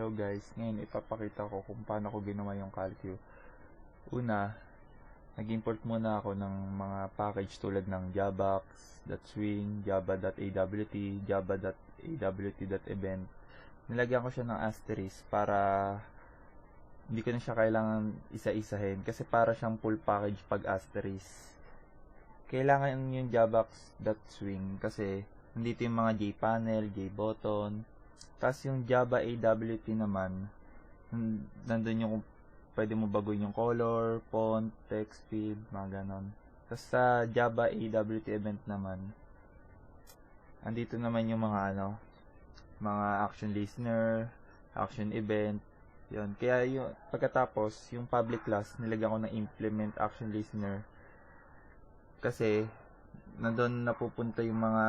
Hello guys, ngayon ipapakita ko kung paano ko ginawa yung calcu. Una, nag-import muna ako ng mga package tulad ng javax, .swing, java.awt, java.awt.event. Nilagyan ko siya ng asterisk para hindi ko na siya kailangan isa-isahin kasi para siyang full package pag asterisk. Kailangan yung javax.swing kasi nandito yung mga jpanel, jbutton. Tapos yung Java AWT naman, nandun yung pwede mo baguhin yung color, font, text field, mga ganon. Tapos sa Java AWT event naman, andito naman yung mga action listener, action event, yun. Kaya yung pagkatapos, yung public class, nilagyan ko ng implement action listener. Kasi, nandun napupunta yung mga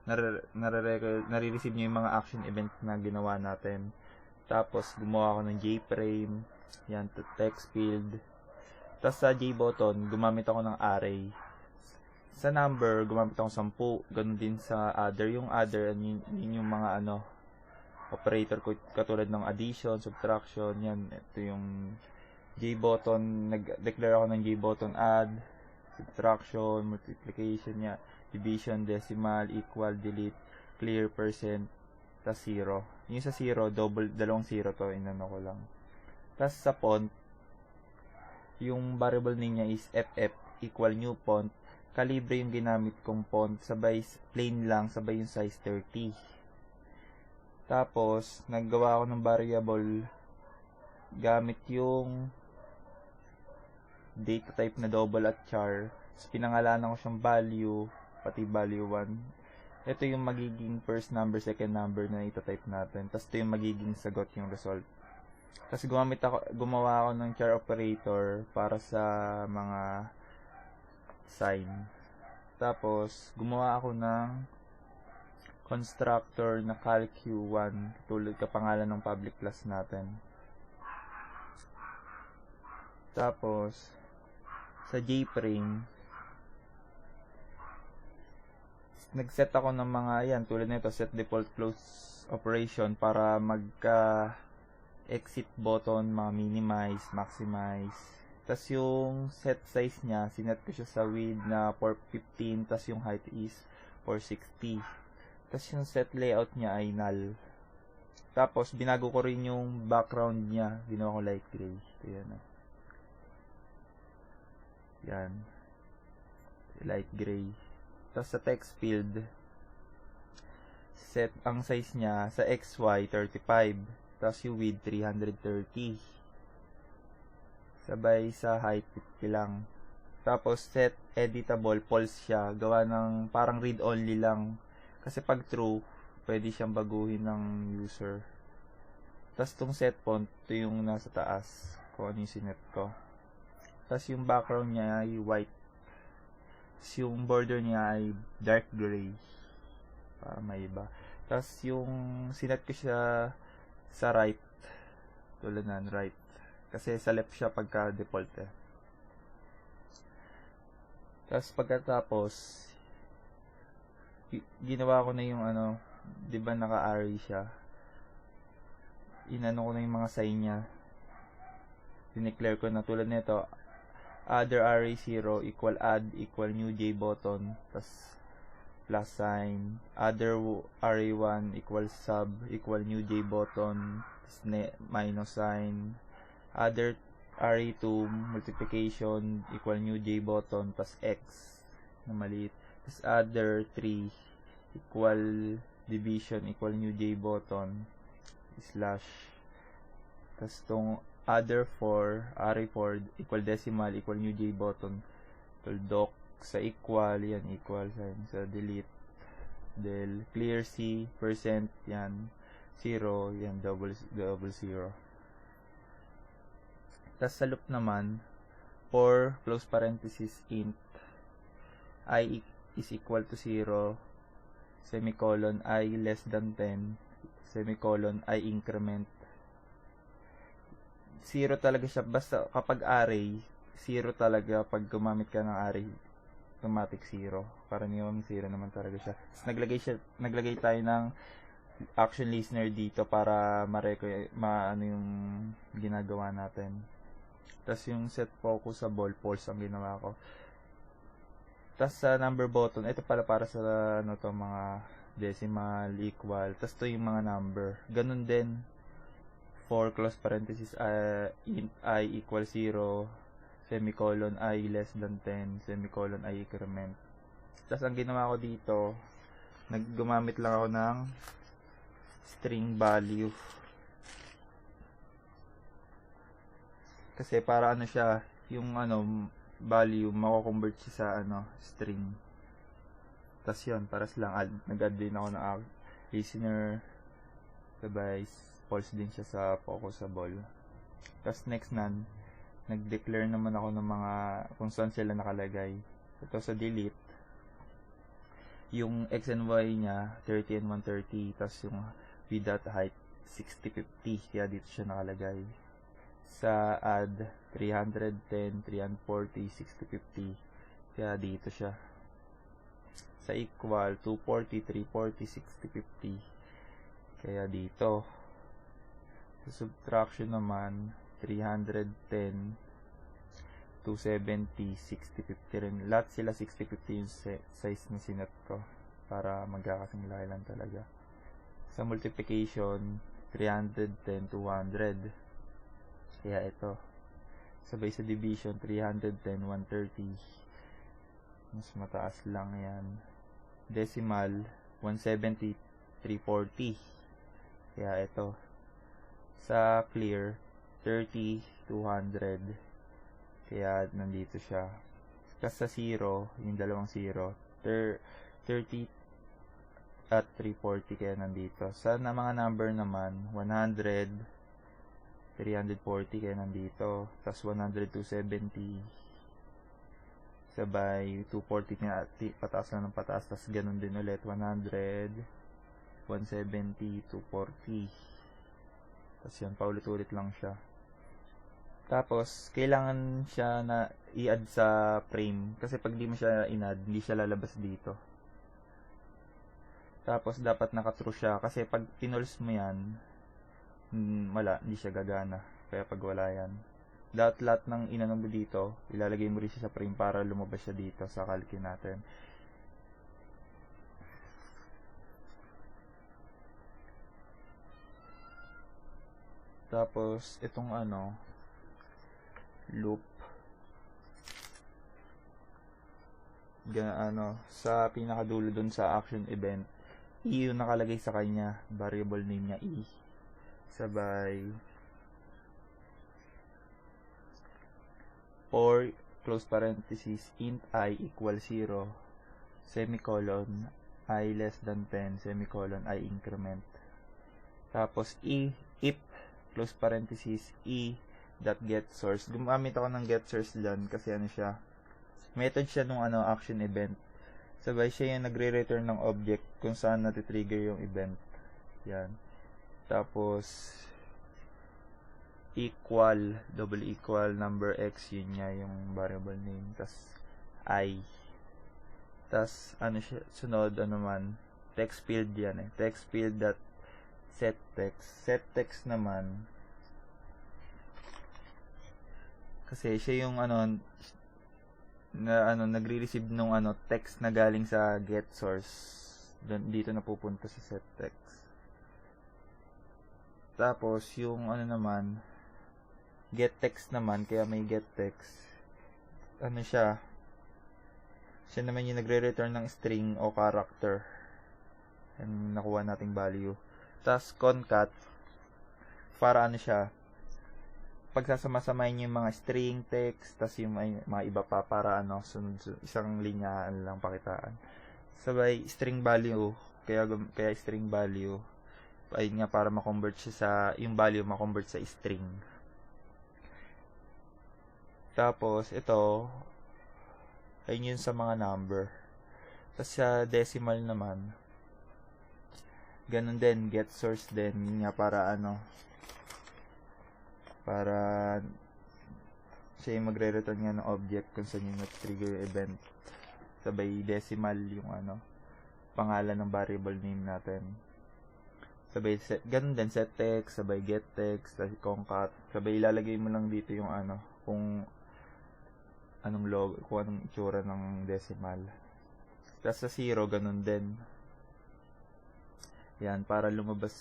nare-receive nyo yung mga action event na ginawa natin. Tapos, gumawa ako ng JFrame, yan, to text field. Tapos sa JButton, gumamit ako ng array. Sa number, gumamit ako 10. Ganun din sa other. Yung other, yun yung mga operator ko, katulad ng addition, subtraction, yan. Ito yung JButton, nag-declare ako ng JButton add, subtraction, multiplication, yan. Division, decimal, equal, delete, clear, percent, tas 0. Yung sa 0, dalawang 0 to, inano ko lang. Tas sa font, yung variable niya is ff equal new font. Kalibre yung ginamit kong font, sabay plain lang, sabay yung size 30. Tapos, naggawa ako ng variable gamit yung data type na double at char. Tapos, pinangalanan ko siyang value, pati value 1. Ito yung magiging first number, second number na ita-type natin. Tapos ito yung magiging sagot, yung result. Tapos gumawa ako ng char operator para sa mga sign. Tapos gumawa ako ng constructor na calcu1 tulad kapangalan ng public class natin. Tapos sa JFrame, nag-set ako ng mga yan tulad nito, set default close operation para magka-exit button, mga minimize, maximize. Tapos yung set size niya, sinet ko siya sa width na 415, tapos yung height is 460. Tapos yung set layout niya ay null. Tapos binago ko rin yung background niya, ginawa ko light gray. Ito yan. Yan. Light gray. Tapos sa text field, set ang size niya sa XY 35. Tapos yung width 330. Sabay sa height 50 lang. Tapos set editable false siya. Gawa ng parang read only lang. Kasi pag true, pwede siyang baguhin ng user. Tapos itong set font, ito yung nasa taas. Kung ano yung sinet ko. Tapos yung background niya ay white. Yung border niya ay dark gray para may iba. Tapos yung sinet ko siya sa right, tulad ng right kasi sa left siya pagka default Tapos pagkatapos ginawa ko na yung di ba naka-array siya, inano ko na yung mga sign niya, dineclare ko na tulad nito, other array 0 equal add equal new JButton, tas plus sign, other array 1 equal sub equal new JButton, tas minus sign, other array 2 multiplication equal new JButton, tas x na maliit, tas other 3 equal division equal new JButton slash, tas tong other 4, array 4 equal decimal equal new JButton, doc sa equal, yan equal sign, sa delete del clear C percent, yan 0, yan double 0. Tas sa loop naman, for close parenthesis int I is equal to 0, semicolon I less than 10, semicolon I increment. 0 talaga siya, basta kapag array 0 talaga, pag gumamit ka ng array automatic 0, karaniwang 0 naman talaga siya. Tapos naglagay tayo ng action listener dito para ano yung ginagawa natin. Tapos yung set focusable false ang ginawa ko. Tapos sa number button, ito pala para sa ano to, mga decimal, equal. Tapos to yung mga number. Ganun din for close parenthesis, int I equal 0, semicolon I less than 10, semicolon I increment. Tapos ang ginawa ko dito, gumamit lang ako ng string value. Kasi para ano siya, yung ano value mako-convert siya sa ano string. Tapos yun, paras lang nag-add din ako ng listener, sabay false din siya sa focusable. Tapos next nag-declare naman ako ng mga kung saan sila nakalagay. Ito sa delete, yung x and y niya 30 and 130, tapos yung v.height 6050, kaya dito siya nakalagay. Sa add 310, 340, 6050, kaya dito siya. Sa equal 240, 340, 6050, kaya dito. Sa subtraction naman 310, 270, 6050 rin. Lahat sila 6050 yung size na sinet ko para magkakasing laki lang talaga. Sa multiplication 310, 200, kaya ito. Sabay sa division 310, 130, mas mataas lang yan. Decimal 170, 340, kaya ito. Sa clear 30, 200, kaya nandito siya. Kasi sa 0, yung dalawang 0, 30 at 340, kaya nandito. Sa mga number naman, 100, 340, kaya nandito. Tapos 100, 270, sabay 240 niya, pataas na ng pataas. Tapos ganun din ulit, 100, 170, 240. Tapos yan, paulit-ulit lang siya. Tapos, kailangan siya na i-add sa frame. Kasi pag di mo siya in-add, hindi siya lalabas dito. Tapos, dapat naka-true siya. Kasi pag tinuls mo yan, wala, hindi siya gagana. Kaya pag wala yan, lahat ng inano mo dito, ilalagay mo rin siya sa frame para lumabas siya dito sa calculate natin. Tapos, itong loop, sa pinakadulo dun sa action event, E yung nakalagay sa kanya, variable name niya E. Sabay, for close parenthesis, int I equal 0, semicolon, I less than 10, semicolon, I increment. Tapos, if, close parenthesis, dot get source. Gumamit ako ng get source dyan kasi siya, method siya nung action event. Sabay siya yung nagre-return ng object kung saan natitrigger yung event. Yan. Tapos equal, double equal number x, yun niya yung variable name. Tapos I. Tapos siya, sunod man, text field yan text field dot set text. Set text naman, kasi siya yung nagre-receive nung text na galing sa get source. Dito na pupunta sa set text. Tapos yung naman, get text naman, kaya may get text. Siya naman yung nagre-return ng string o character. Yung nakuha nating value. Tapos concat, para siya, pagsasama-samahin yung mga string, text, tas yung mga iba pa para sunod, isang linyaan lang pakitaan. Sabay string value, kaya string value ay nga para ma-convert siya sa yung value ma-convert sa string. Tapos ito ayun yun sa mga number. Tapos sa decimal naman, ganun din, get source din, yun nga para para siya yung magre-return nga ng object kung saan yung trigger event. Sabay decimal yung pangalan ng variable name natin. Sabay set, ganun din, set text, sabay get text, tapos concat, sabay ilalagay mo lang dito yung ano, kung anong logo, kung anong itsura ng decimal. Tapos sa 0, ganun din. Yan, para lumabas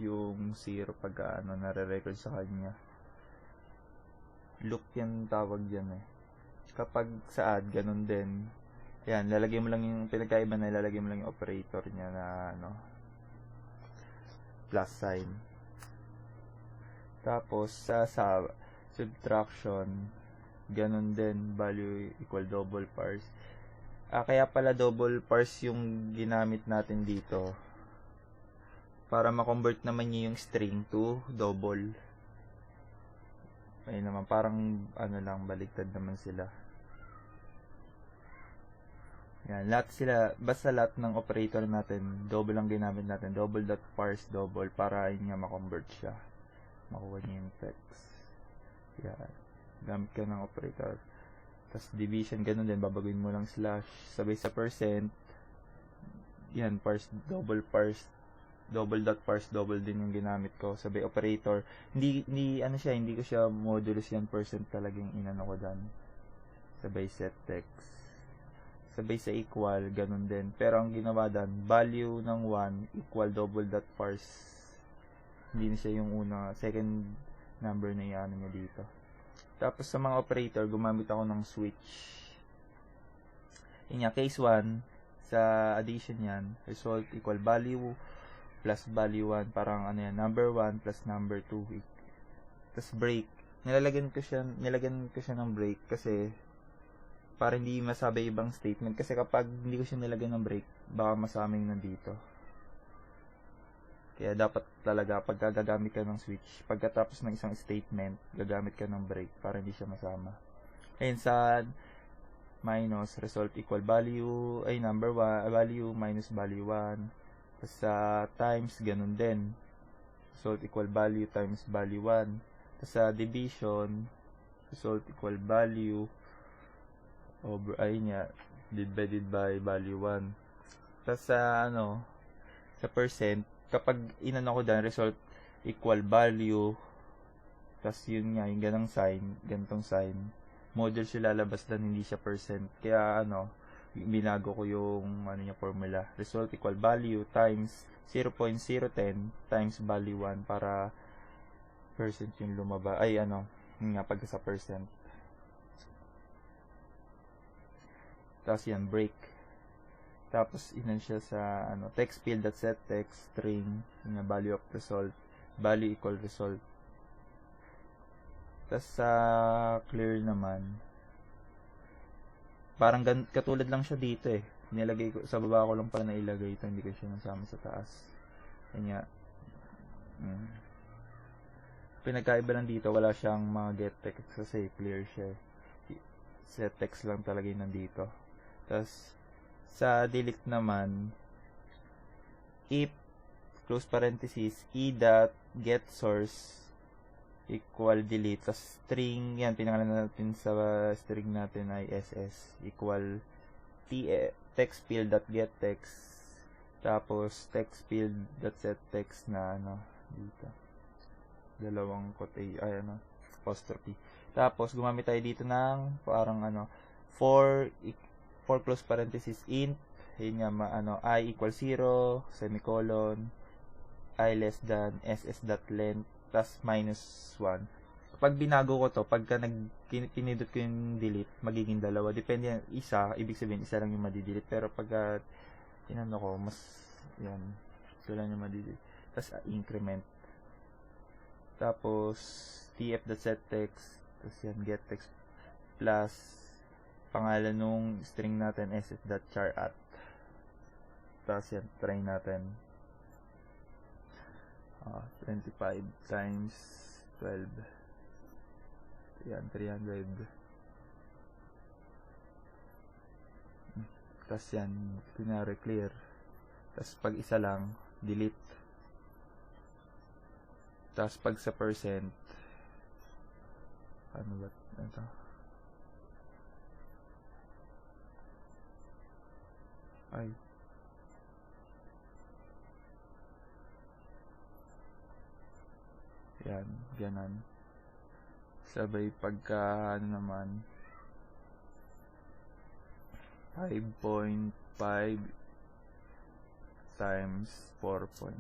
yung 0 pag ano, nare-record sa kanya. Loop yan tawag yan eh. Kapag sa add, ganun din. Yan, lalagay mo lang yung pinagkaiba na ilalagay mo lang yung operator niya na ano, plus sign. Tapos sa subtraction, ganun din, value equal double parse. Kaya pala double parse yung ginamit natin dito para ma-convert naman niya yung string to double. Ayun naman, parang ano lang, baligtad naman sila. Yan, lahat sila, basta lahat ng operator natin, double lang ginamit natin, double dot parse double, para ayun nga ma-convert siya. Makuha niya yung text. Yan, gamit ka ng operator. Tapos division, ganun din, babaguhin mo lang slash, sabay sa percent, yan, parse double dot parse double din yung ginamit ko, sabay operator. Hindi ano siya, hindi ko siya modulus yan, percent talaga yung inano ko dyan. Sabay set text. Sabay sa equal, ganun din. Pero ang ginawa dyan, value ng 1 equal double dot parse. Hindi na siya yung una, second number na iano niya dito. Tapos sa mga operator, gumamit ako ng switch. Yun nga, case 1, sa addition yan, result equal value plus value 1, parang ano yan, number 1 plus number 2. Tapos break, nilagyan ko siya ng break kasi para hindi masabi ibang statement, kasi kapag hindi ko siya nilagyan ng break, baka masama yung nandito. Kaya dapat talaga pag gagamit ka ng switch, pagkatapos ng isang statement, gagamit ka ng break para hindi siya masama. Ayun, sa minus, result equal value, ay number 1, value minus value 1. Tapos sa times, ganun din. Result equal value times value 1. Tapos sa division, result equal value over, ayun nga, divided by value 1. Tapos sa ano, sa percent, kapag inano ko dyan, result equal value, tapos yun nga, yung ganitong sign, module siya lalabas dan, hindi siya percent. Kaya ano, binago ko yung ano niya formula. Result equal value times 0.010 times value 1 para percent yung lumaba. Ay ano, yun nga, pagka sa percent. Tapos yan, break. Tapos inan siya sa ano, text field that set text string, yung value of result, value equal result. Tapos sa clear naman, parang katulad lang siya dito eh. Nilagay ko sa baba ko lang pala nailagay ito, hindi ko siya nasama sa taas. Kanya pinagkaiba lang dito, wala siyang mga get text kasi clear siya. Set text lang talaga yung nandito. Tapos sa delete naman, if close parenthesis e.get source equal delete, tapos string, yan, pinangalan natin sa string natin ay ss equal text field dot get text, tapos text field dot set text na ano dito, dalawang quote ay ano, apostrophe. Tapos gumamit tayo dito ng parang ano, for close parenthesis int, yun nga, ano, I equal 0, semicolon, I less than ss.length, plus minus 1. Kapag binago ko to, pagka pinindot ko yung delete, magiging dalawa. Depende yan, isa, ibig sabihin, isa lang yung madidelete. Pero pagka inano ko, mas, yan, ito lang yung madidelete. Tapos increment. Tapos, tf.setText, tapos yan, getText, plus, pangalan nung string natin, ss.charat. Tapos yan, try natin. 25 times 12. Yan, 300. Tapos yan, kunyari clear. Tapos pag isa lang, delete. Tapos pag sa percent, ano ba ito? Ay. Yan, ganon. Sabay pagka, ano naman, 5.5 times 4.5.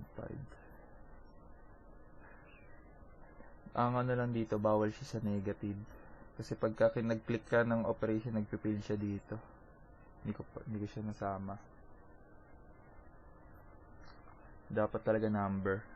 Ang ano lang dito, bawal siya sa negative. Kasi pagka nag-click ka ng operation, nagpipill siya dito. Hindi ko siya nasama. Dapat talaga number.